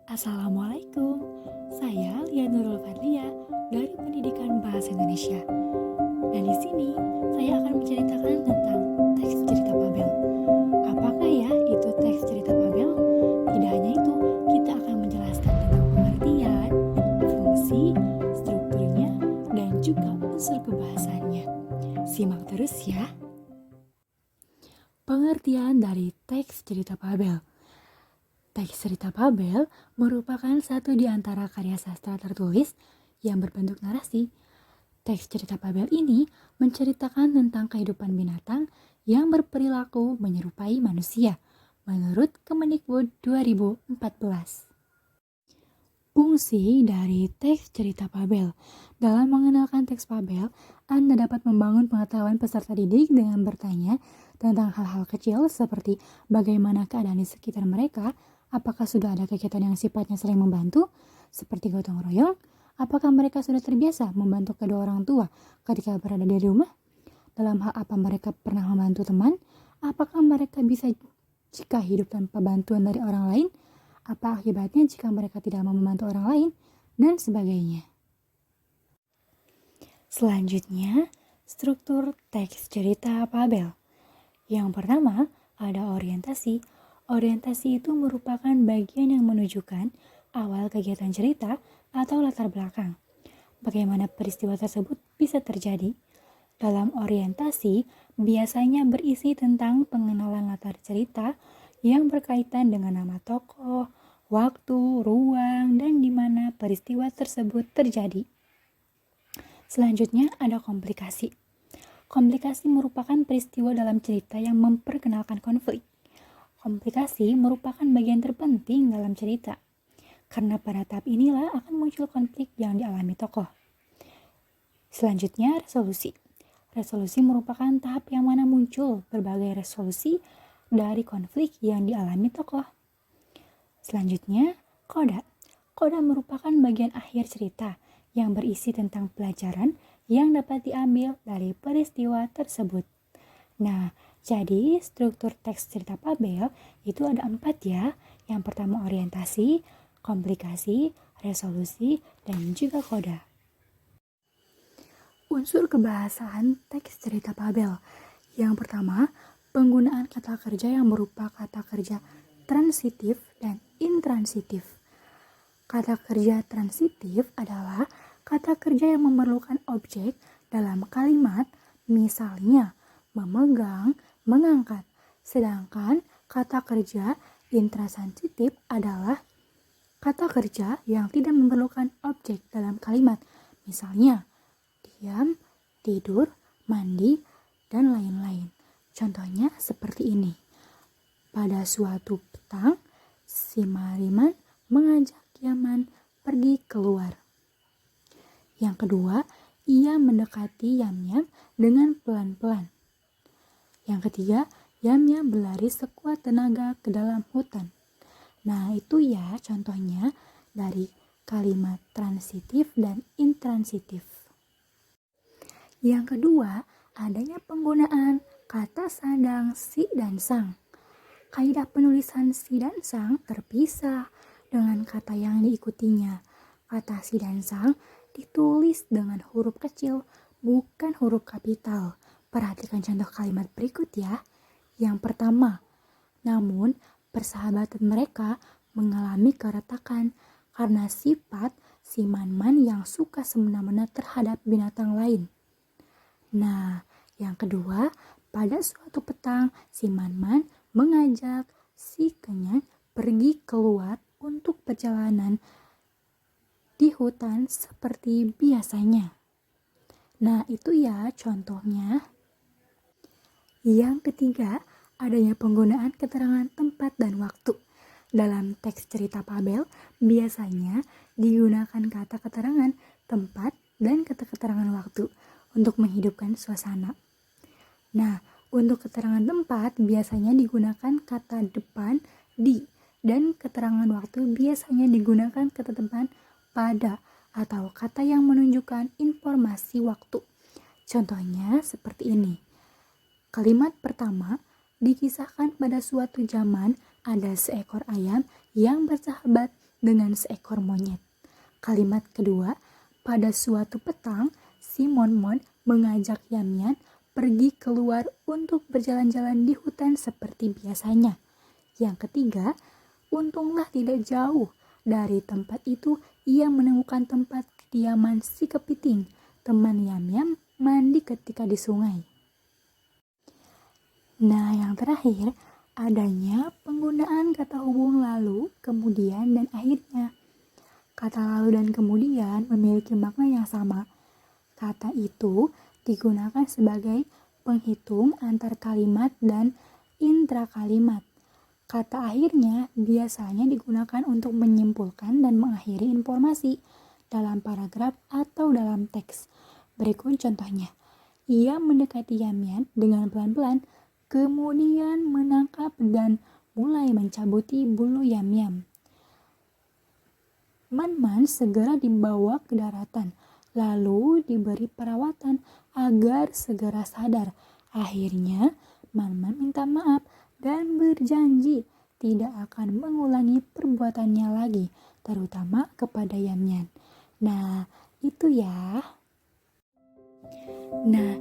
Assalamualaikum, saya Lia Nurul Fadlia dari Pendidikan Bahasa Indonesia. Dan di sini saya akan menceritakan tentang teks cerita Fabel. Apakah ya itu teks cerita Fabel? Tidak hanya itu, kita akan menjelaskan tentang pengertian, fungsi, strukturnya, dan juga unsur kebahasaannya. Simak terus ya. Pengertian dari teks cerita Fabel. Teks cerita Fabel merupakan satu di antara karya sastra tertulis yang berbentuk narasi. Teks cerita Fabel ini menceritakan tentang kehidupan binatang yang berperilaku menyerupai manusia, menurut Kemendikbud 2014. Fungsi dari teks cerita Fabel. Dalam mengenalkan teks Fabel, Anda dapat membangun pengetahuan peserta didik dengan bertanya tentang hal-hal kecil seperti bagaimana keadaan di sekitar mereka, apakah sudah ada kegiatan yang sifatnya saling membantu, seperti gotong royong, apakah mereka sudah terbiasa membantu kedua orang tua ketika berada di rumah, dalam hal apa mereka pernah membantu teman, apakah mereka bisa jika hidup tanpa bantuan dari orang lain, apa akibatnya jika mereka tidak mau membantu orang lain, dan sebagainya. Selanjutnya, struktur teks cerita Fabel. Yang pertama, ada orientasi. Orientasi itu merupakan bagian yang menunjukkan awal kegiatan cerita atau latar belakang. Bagaimana peristiwa tersebut bisa terjadi. Dalam orientasi, biasanya berisi tentang pengenalan latar cerita yang berkaitan dengan nama tokoh, waktu, ruang, dan di mana peristiwa tersebut terjadi. Selanjutnya ada komplikasi. Komplikasi merupakan peristiwa dalam cerita yang memperkenalkan konflik. Komplikasi merupakan bagian terpenting dalam cerita, karena pada tahap inilah akan muncul konflik yang dialami tokoh. Selanjutnya, resolusi. Resolusi merupakan tahap yang mana muncul berbagai resolusi dari konflik yang dialami tokoh. Selanjutnya, koda. Koda merupakan bagian akhir cerita yang berisi tentang pelajaran yang dapat diambil dari peristiwa tersebut. Nah, jadi struktur teks cerita Fabel itu ada 4 ya. Yang pertama orientasi, komplikasi, resolusi, dan juga koda. Unsur kebahasaan teks cerita Fabel. Yang pertama, penggunaan kata kerja yang berupa kata kerja transitif dan intransitif. Kata kerja transitif adalah kata kerja yang memerlukan objek dalam kalimat, misalnya memegang, mengangkat. Sedangkan kata kerja intransitif adalah kata kerja yang tidak memerlukan objek dalam kalimat, misalnya diam, tidur, mandi, dan lain-lain. Contohnya seperti ini. Pada suatu petang, si Mariman mengajak Yaman pergi keluar. Yang kedua, ia mendekati Yamyam dengan pelan-pelan. Yang ketiga, Yamyam berlari sekuat tenaga ke dalam hutan. Nah, itu ya contohnya dari kalimat transitif dan intransitif. Yang kedua, adanya penggunaan kata sadang si dan sang. Kaidah penulisan si dan sang terpisah dengan kata yang diikutinya. Kata si dan sang ditulis dengan huruf kecil, bukan huruf kapital. Perhatikan contoh kalimat berikut ya. Yang pertama, namun persahabatan mereka mengalami keretakan karena sifat si Man-Man yang suka semena-mena terhadap binatang lain. Nah, yang kedua, pada suatu petang si Man-Man mengajak si Kenyang pergi keluar untuk perjalanan di hutan seperti biasanya. Nah, itu ya contohnya. Yang ketiga, adanya penggunaan keterangan tempat dan waktu. Dalam teks cerita Fabel, biasanya digunakan kata keterangan tempat dan kata keterangan waktu untuk menghidupkan suasana. Nah, untuk keterangan tempat biasanya digunakan kata depan di, dan keterangan waktu biasanya digunakan kata depan pada atau kata yang menunjukkan informasi waktu. Contohnya seperti ini. Kalimat pertama, dikisahkan pada suatu zaman ada seekor ayam yang bersahabat dengan seekor monyet. Kalimat kedua, pada suatu petang, si Mon-mon mengajak Yam-Yan pergi keluar untuk berjalan-jalan di hutan seperti biasanya. Yang ketiga, untunglah tidak jauh dari tempat itu ia menemukan tempat kediaman si kepiting, teman Yam-Yam mandi ketika di sungai. Nah, yang terakhir, adanya penggunaan kata hubung lalu, kemudian, dan akhirnya. Kata lalu dan kemudian memiliki makna yang sama. Kata itu digunakan sebagai penghitung antar kalimat dan intrakalimat. Kata akhirnya biasanya digunakan untuk menyimpulkan dan mengakhiri informasi dalam paragraf atau dalam teks. Berikut contohnya. Ia mendekati Yam-Yan dengan pelan-pelan, kemudian menangkap dan mulai mencabuti bulu Yam-Yan. Man-Man segera dibawa ke daratan, lalu diberi perawatan agar segera sadar. Akhirnya, Man-Man minta maaf dan berjanji tidak akan mengulangi perbuatannya lagi, terutama kepada Yam-Yan. Nah, itu ya. Nah,